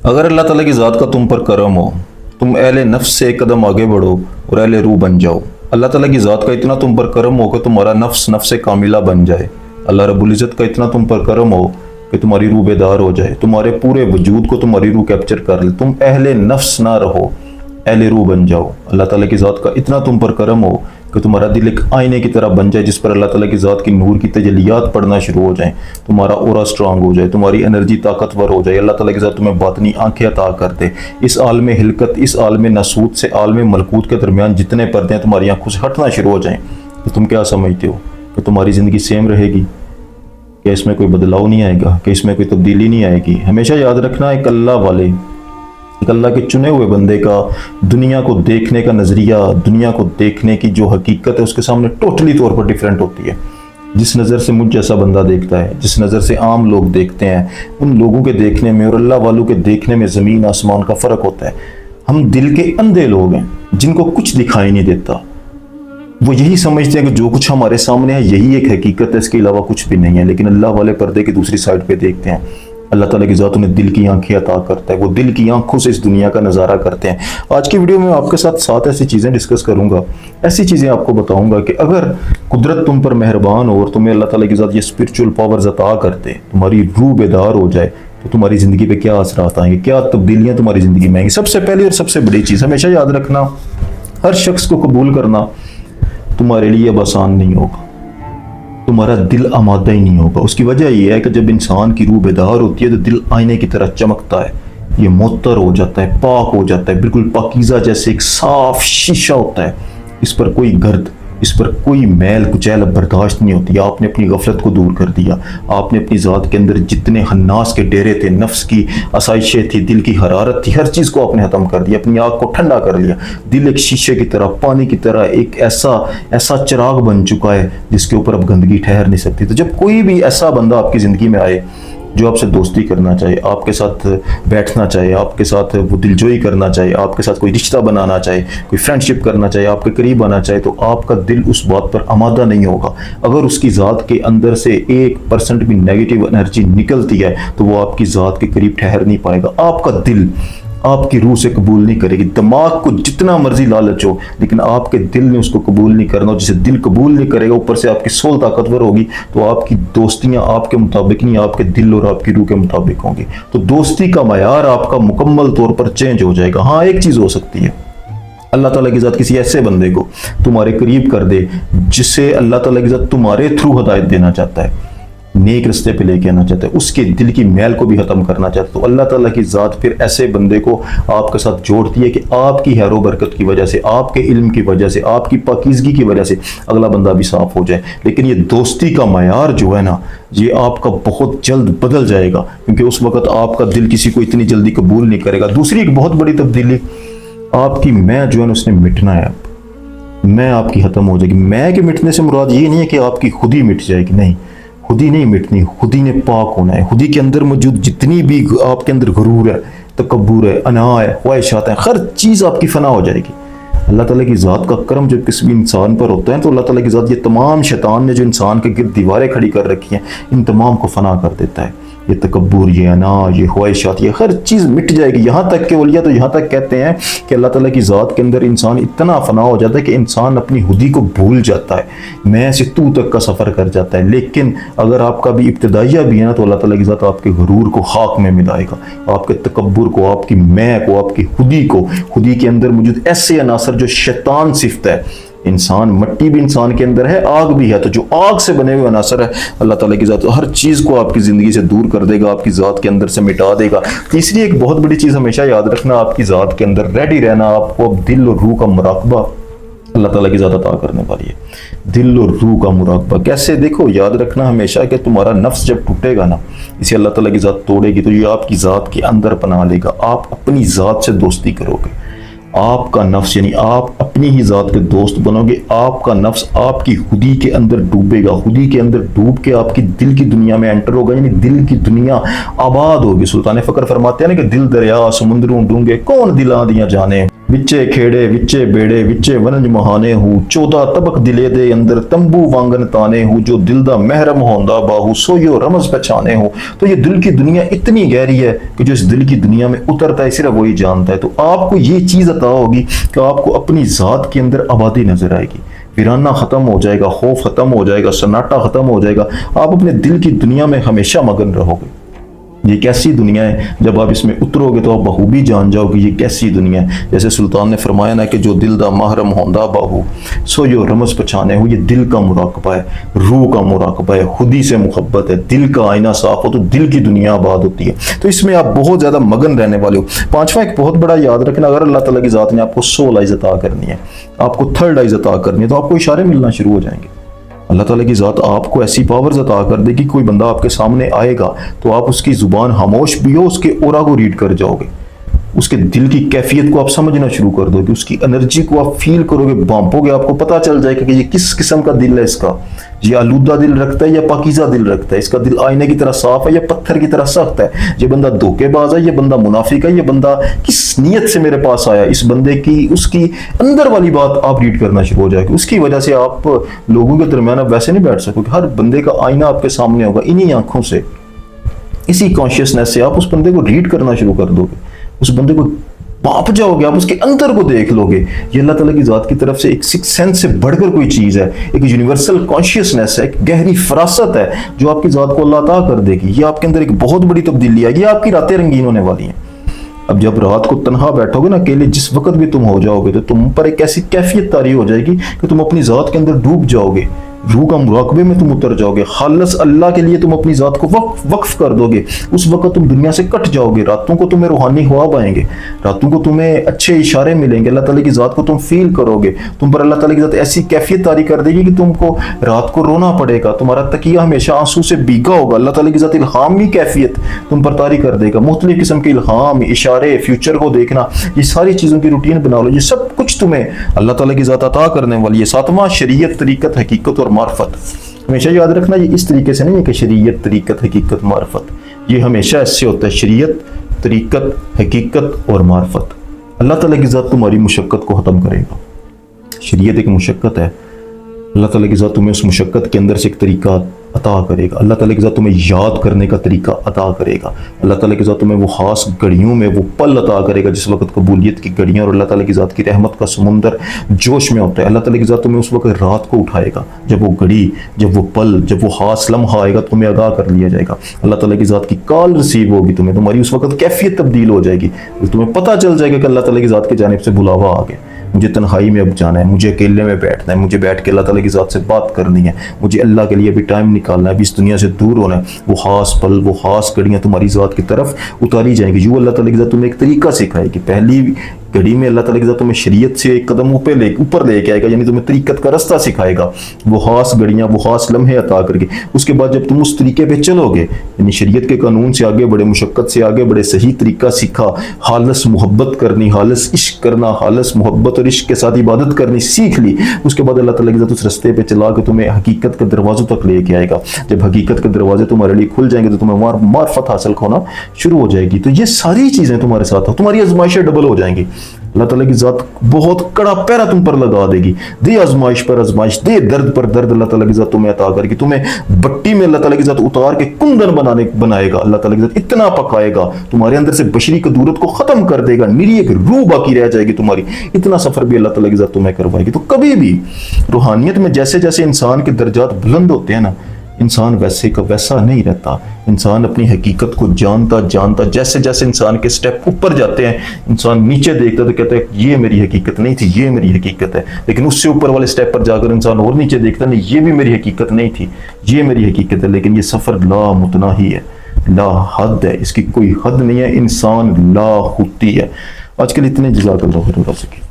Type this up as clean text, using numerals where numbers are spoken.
अगर अल्लाह ताला की ज़ात का तुम पर करम हो, तुम अहले नफ्स से एक कदम आगे बढ़ो और अहले रूह बन जाओ। अल्लाह ताला की ज़ात का इतना तुम पर करम हो कि तुम्हारा नफ्स नफ्स कामिला बन जाए। अल्लाह रब्बुल इज़्ज़त का इतना तुम पर करम हो कि तुम्हारी रूह बेदार हो जाए, तुम्हारे पूरे वजूद को तुम्हारी रूह कैप्चर कर ले, तुम अहले नफ्स ना रहो, अहले रूह बन जाओ। अल्लाह ताला की ज़ात का इतना तुम पर करम हो कि तुम्हारा दिल एक आईने की तरह बन जाए, जिस पर अल्लाह ताला की ज़ात की नूर की तजलियात पड़ना शुरू हो जाएं, तुम्हारा ऑरा स्ट्रांग हो जाए, तुम्हारी एनर्जी ताकतवर हो जाए। अल्लाह ताला की ज़ात तुम्हें बातनी आंखें अता कर दे। इस आलम हिलकत, इस आलम नसूत से आलम मलकूत के दरमियान जितने पर्दे हैं तुम्हारी आंखों से हटना शुरू हो जाएं, तो तुम क्या समझते हो कि तुम्हारी ज़िंदगी सेम रहेगी, कि इसमें कोई बदलाव नहीं आएगा, कि इसमें कोई तब्दीली नहीं आएगी? हमेशा याद रखना, एक अल्लाह वाले, एक अल्लाह के चुने हुए बंदे का दुनिया को देखने का नज़रिया, दुनिया को देखने की जो हकीकत है उसके सामने टोटली तौर पर डिफरेंट होती है। जिस नज़र से मुझ जैसा बंदा देखता है, जिस नज़र से आम लोग देखते हैं, उन लोगों के देखने में और अल्लाह वालों के देखने में ज़मीन आसमान का फ़र्क होता है। हम दिल के अंधे लोग हैं जिनको कुछ दिखाई नहीं देता। वो यही समझते हैं कि जो कुछ हमारे सामने है यही एक हकीकत है, इसके अलावा कुछ भी नहीं है। लेकिन अल्लाह वाले पर्दे की दूसरी साइड पे देखते हैं, अल्लाह ताला की ज़ात उन्हें दिल की आंखें अता करता है, वो दिल की आंखों से इस दुनिया का नज़ारा करते हैं। आज की वीडियो में आपके साथ 7 ऐसी चीज़ें डिस्कस करूंगा, ऐसी चीज़ें आपको बताऊंगा कि अगर कुदरत तुम पर मेहरबान हो और तुम्हें अल्लाह ताला की ज़ात ये स्पिरिचुअल पावर्स अता करते, तुम्हारी रूह बेदार हो जाए, तो तुम्हारी ज़िंदगी पे क्या असरात आएंगे, क्या तब्दीलियाँ तुम्हारी ज़िंदगी में आएंगी। सबसे पहली और सबसे बड़ी चीज़ हमेशा याद रखना, हर शख्स को कबूल करना तुम्हारे लिए अब आसान नहीं होगा, तुम्हारा दिल आमादा ही नहीं होगा। उसकी वजह यह है कि जब इंसान की रूह बेदार होती है तो दिल आईने की तरह चमकता है, ये मुअत्तर हो जाता है, पाक हो जाता है, बिल्कुल पाकीज़ा जैसे एक साफ शीशा होता है। इस पर कोई गर्द, इस पर कोई मैल कुचैल बर्दाश्त नहीं होती। आपने अपनी गफलत को दूर कर दिया, आपने अपनी ज़ात के अंदर जितने हन्नास के डेरे थे, नफ्स की आसाइशें थी, दिल की हरारत थी, हर चीज़ को आपने ख़त्म कर दिया, अपनी आग को ठंडा कर लिया। दिल एक शीशे की तरह, पानी की तरह एक ऐसा चिराग बन चुका है जिसके ऊपर अब गंदगी ठहर नहीं सकती। तो जब कोई भी ऐसा बंदा आपकी ज़िंदगी में आए जो आपसे दोस्ती करना चाहे, आपके साथ बैठना चाहे, आपके साथ वो दिलजोई करना चाहे, आपके साथ कोई रिश्ता बनाना चाहे, कोई फ्रेंडशिप करना चाहे, आपके करीब आना चाहे, तो आपका दिल उस बात पर आमादा नहीं होगा। अगर उसकी ज़ात के अंदर से 1% भी नेगेटिव एनर्जी निकलती है तो वो आपकी ज़ात के करीब ठहर नहीं पाएगा। आपका दिल आपकी रूह से कबूल नहीं करेगी। दिमाग को जितना मर्जी लालच हो, लेकिन आपके दिल ने उसको कबूल नहीं करना। जिसे दिल कबूल नहीं करेगा, ऊपर से आपकी सोल ताकतवर होगी, तो आपकी दोस्तियां आपके मुताबिक नहीं, आपके दिल और आपकी रूह के मुताबिक होंगी। तो दोस्ती का मयार आपका मुकम्मल तौर पर चेंज हो जाएगा। हाँ, एक चीज़ हो सकती है, अल्लाह ताला की ज़ात किसी ऐसे बंदे को तुम्हारे करीब कर दे जिसे अल्लाह ताला की ज़ात तुम्हारे थ्रू हदायत देना चाहता है, नेक रस्ते पे लेके आना चाहता है, उसके दिल की मैल को भी ख़त्म करना चाहता है। तो अल्लाह ताला की ज़ात फिर ऐसे बंदे को आपके साथ जोड़ती है कि आपकी हैरो बरकत की वजह से, आपके इल्म की वजह से, आपकी पाकीज़गी की वजह से अगला बंदा भी साफ़ हो जाए। लेकिन ये दोस्ती का मयार जो है ना, ये आपका बहुत जल्द बदल जाएगा, क्योंकि उस वक़्त आपका दिल किसी को इतनी जल्दी कबूल नहीं करेगा। दूसरी एक बहुत बड़ी तब्दीली, आपकी मैं जो है ना उसने मिटना है। अब मैं आपकी ख़त्म हो जाएगी। मैं के मिटने से मुराद ये नहीं है कि आपकी खुद ही मिट जाएगी, नहीं, खुदी नहीं मिटनी, खुदी ने पाक होना है। खुदी के अंदर मौजूद जितनी भी आपके अंदर गुरूर है, तकब्बुर है, अना है, ख्वाहिशात है, हर चीज़ आपकी फना हो जाएगी। अल्लाह ताला की ज़ात का करम जब किसी भी इंसान पर होता है तो अल्लाह ताला की ज़ात ये तमाम शैतान ने जो इंसान के गिर्द दीवारें खड़ी कर रखी हैं, इन तमाम को फना कर देता है। ये तकब्बुर, ये अना, ये ख्वाहिशात, ये हर चीज़ मिट जाएगी। यहाँ तक के औलिया तो यहाँ तक कहते हैं कि अल्लाह ताला की ज़ात के अंदर इंसान इतना फना हो जाता है कि इंसान अपनी खुदी को भूल जाता है, मैं से तू तक का सफ़र कर जाता है। लेकिन अगर आपका भी इब्तिदाइया भी है ना, तो अल्लाह ताला की ज़ात आपके गुरूर को खाक में मिलाएगा, आपके तकब्बुर को, आपकी मैं को, आपकी खुदी को, खुदी के अंदर मौजूद ऐसे अनासर जो शैतान सिफ्त है। इंसान, मट्टी भी इंसान के अंदर है, आग भी है, तो जो आग से बने हुए अनासर है, अल्लाह ताला की ज़ात हर चीज़ को आपकी ज़िंदगी से दूर कर देगा, आपकी ज़ात के अंदर से मिटा देगा। तीसरी एक बहुत बड़ी चीज़ हमेशा याद रखना, आपकी ज़ात के अंदर रेडी रहना। आपको अब दिल और रूह का मुराकबा अल्लाह ताला की ज़ात अता करने वाली है। दिल और रूह का मुराकबा कैसे? देखो, याद रखना हमेशा कि तुम्हारा नफ्स जब टूटेगा ना, इसे अल्लाह ताला की ज़ात तोड़ेगी, तो ये आपकी ज़ात के अंदर पनाह लेगा। आप अपनी ज़ात से दोस्ती करोगे, आपका नफ्स यानी आप अपनी ही ज़ात के दोस्त बनोगे। आपका नफ्स आपकी खुदी के अंदर डूबेगा, खुदी के अंदर डूब के आपकी दिल की दुनिया में एंटर होगा, यानी दिल की दुनिया आबाद होगी। सुल्तान फ़क्र फरमाते हैं ना कि दिल दरिया समुद्रों डूंगे कौन दिला दिया जाने, विचे खेड़े विचे बेड़े विचे वनज महाने हूँ 14 तबक दिले दे अंदर तंबू वांगन ताने हूँ जो दिल दा महरम होंदा बाहू सोयो रमज पहचाने हूँ। तो ये दिल की दुनिया इतनी गहरी है कि जो इस दिल की दुनिया में उतरता है सिर्फ वही जानता है। तो आपको ये चीज़ अता होगी कि आपको अपनी ज़ात के अंदर आबादी नजर आएगी, वीराना खत्म हो जाएगा, खौफ खत्म हो जाएगा, सन्नाटा खत्म हो जाएगा, आप अपने दिल की दुनिया में हमेशा मगन रहोगे। ये कैसी दुनिया है, जब आप इसमें उतरोगे तो आप बखूबी जान जाओगे ये कैसी दुनिया है। जैसे सुल्तान ने फरमाया ना कि जो दिल दा महरम होंदा बाहू सो यो रमज पहचाने हो, ये दिल का मुराकबा है, रूह का मुराकबा है, खुदी से मुहब्बत है, दिल का आईना साफ हो तो दिल की दुनिया आबाद होती है। तो इसमें आप बहुत ज़्यादा मगन रहने वाले हो। पांचवा एक बहुत बड़ा याद रखना, अगर अल्लाह ताला की ज़ात ने आपको सोल आइज़ अता करनी है, आपको थर्ड आइज़ अता करनी है, तो आपको इशारे मिलना शुरू हो जाएंगे। अल्लाह ताला की ज़ात आपको ऐसी पावर्स अता कर देगी, कोई बंदा आपके सामने आएगा तो आप उसकी ज़ुबान खामोश भी हो, उसके औरा को रीड कर जाओगे, उसके दिल की कैफियत को आप समझना शुरू कर दोगे, उसकी एनर्जी को आप फील करोगे, भांपोगे, आपको पता चल जाएगा कि ये किस किस्म का दिल है इसका, ये आलूदा दिल रखता है या पाकीज़ा दिल रखता है, इसका दिल आईने की तरह साफ है या पत्थर की तरह सख्त है, ये बंदा धोखेबाज है, ये बंदा मुनाफिक है, ये बंदा किस नीयत से मेरे पास आया। इस बंदे की उसकी अंदर वाली बात आप रीड करना शुरू हो जाएगी। उसकी वजह से आप लोगों के दरमियान आप वैसे नहीं बैठ सकोगे, हर बंदे का आईना आपके सामने होगा। इन्हीं आंखों से, इसी कॉन्शियसनेस से आप उस बंदे को रीड करना शुरू कर दोगे, उस बंदे को भाप जाओगे, आप उसके अंदर को देख लोगे। ये अल्लाह ताला की ज़ात की तरफ से एक सिक्स सेंस से बढ़कर कोई चीज़ है, एक यूनिवर्सल कॉन्शियसनेस है, एक गहरी फरासत है जो आपकी ज़ात को अल्लाह अता कर देगी। ये आपके अंदर एक बहुत बड़ी तब्दीली आएगी, आपकी रातें रंगीन होने वाली हैं। अब जब रात को तन्हा बैठोगे ना अकेले, जिस वक्त भी तुम हो जाओगे तो तुम पर एक ऐसी कैफियत तारी हो जाएगी कि तुम अपनी ज़ात के अंदर डूब जाओगे, रूह का मुराकबे में तुम उतर जाओगे, खालस अल्लाह के लिए तुम अपनी ज़ात को वक्फ कर दोगे। उस वक्त तुम दुनिया से कट जाओगे, रातों को तुम्हें रूहानी ख्वाब आएंगे, रातों को तुम्हें अच्छे इशारे मिलेंगे, अल्लाह ताला की ज़ात को तुम फील करोगे, तुम पर अल्लाह ताला की ज़ात ऐसी कैफियत तारी कर देगी कि तुमको रात को रोना पड़ेगा, तुम्हारा तकिया हमेशा आंसू से भीगा होगा। अल्लाह ताला की ज़ात इल्हामी कैफियत तुम पर तारी कर देगा, मुख्तलिफ किस्म के इल्हाम, इशारे, फ्यूचर को देखना, ये सारी चीज़ों की रूटीन बना लो, ये सब कुछ तुम्हें अल्लाह ताला की ज़ात अता करने वाली है। सातवां शरीयत, तरीकत, हकीकत और मार्फत। हमेशा याद रखना ये इस तरीके से नहीं है कि शरीयत, तरीकत, हकीकत, मार्फत, ये हमेशा ऐसे होता है, शरीयत, तरीकत, हकीकत और मार्फत। अल्लाह ताला की ज़ात तुम्हारी मुशक्क़त को ख़त्म करेगा। शरीयत एक मुशक्क़त है, अल्लाह ताला की ज़ात तुम्हें उस मुशक्क़त के अंदर से एक तरीका अता करेगा। अल्लाह ताला की ज़ात तुम्हें याद करने का तरीका अता करेगा। अल्लाह ताला की ज़ात तुम्हें वो ख़ास घड़ियों में वो पल अता करेगा जिस वक्त कबूलियत की घड़ियाँ और अल्लाह ताला की ज़ात की रहमत का समुंदर जोश में होता है। अल्लाह ताला की ज़ात तुम्हें उस वक्त रात को उठाएगा, जब वो घड़ी, जब वो पल, जब वो ख़ास लम्हा आएगा तुम्हें आगाह कर लिया जाएगा। अल्लाह ताला की ज़ात की कॉल रिसीव होगी, तुम्हें तुम्हारी उस वक्त कैफियत तब्दील हो जाएगी, तुम्हें पता चल जाएगा कि अल्लाह ताला की ज़ात की जानिब से बुलावा आ गया, मुझे तन्हाई में अब जाना है, मुझे अकेले में बैठना है, मुझे बैठ के अल्लाह ताला की ज़ात से बात करनी है, मुझे अल्लाह के लिए भी टाइम निकालना है, अभी इस दुनिया से दूर होना है। वो खास पल, वो खास घड़ियाँ तुम्हारी ज़ात की तरफ उतारी जाएंगी। यूँ अल्लाह ताला की ज़ात तुम्हें एक तरीका सिखाएगी। पहली घड़ी में अल्लाह ताला की ज़ात तुम्हें शरीयत से एक कदम ऊपर लेके आएगा, यानी तुम्हें तरीकत का रास्ता सिखाएगा, वो खास घड़ियाँ, वो खास लम्हे अता करके। उसके बाद जब तुम उस तरीके पे चलोगे, यानी शरीयत के कानून से आगे बढ़े, मुशक्क़त से आगे बढ़े, सही तरीका सीखा, खालस मोहब्बत करनी, खालस इश्क करना, खालस मोहब्बत और इश्क के साथ इबादत करनी सीख ली, उसके बाद अल्लाह ताला की ज़ात उस रास्ते पे चला के तुम्हें हकीकत के दरवाज़ों तक लेके आएगा। जब हकीकत के दरवाजे तुम्हारे लिए खुल जाएंगे तो तुम्हें मार्फत हासिल होना शुरू हो जाएगी। तो ये सारी चीज़ें तुम्हारे साथ हो, तुम्हारी आजमाइशें डबल हो जाएंगी। अल्लाह ताला की ज़ात बहुत कड़ा पैरा तुम पर लगा देगी, दे आजमाइश पर आजमाइश, दे दर्द पर दर्द अल्लाह ताला की ज़ात तुम्हें अता करके, तुम्हें भट्टी में अल्लाह ताला की ज़ात उतार के कुंदन बनाएगा। अल्लाह ताला की ज़ात इतना पकाएगा, तुम्हारे अंदर से बशरी कदूरत को ख़त्म कर देगा, निरी एक रूह बाकी रह जाएगी तुम्हारी। इतना सफ़र भी अल्लाह ताला की ज़ात तुम्हें करवाएगी। तो कभी भी रूहानियत में जैसे जैसे इंसान के दर्जात बुलंद होते हैं ना, इंसान वैसे का वैसा नहीं रहता। इंसान अपनी हकीकत को जानता जानता जैसे जैसे इंसान के स्टेप ऊपर जाते हैं, इंसान नीचे देखता तो कहता है ये मेरी हकीकत नहीं थी, ये मेरी हकीकत है। लेकिन उससे ऊपर वाले स्टेप पर जाकर इंसान और नीचे देखता नहीं, ये भी मेरी हकीकत नहीं थी, ये मेरी हकीकत है। लेकिन ये सफ़र लामुतनाही है, ला हद है, इसकी कोई हद नहीं है। इंसान ला खुदी है। आज के लिए इतने, जज़ाकल्लाह खैर।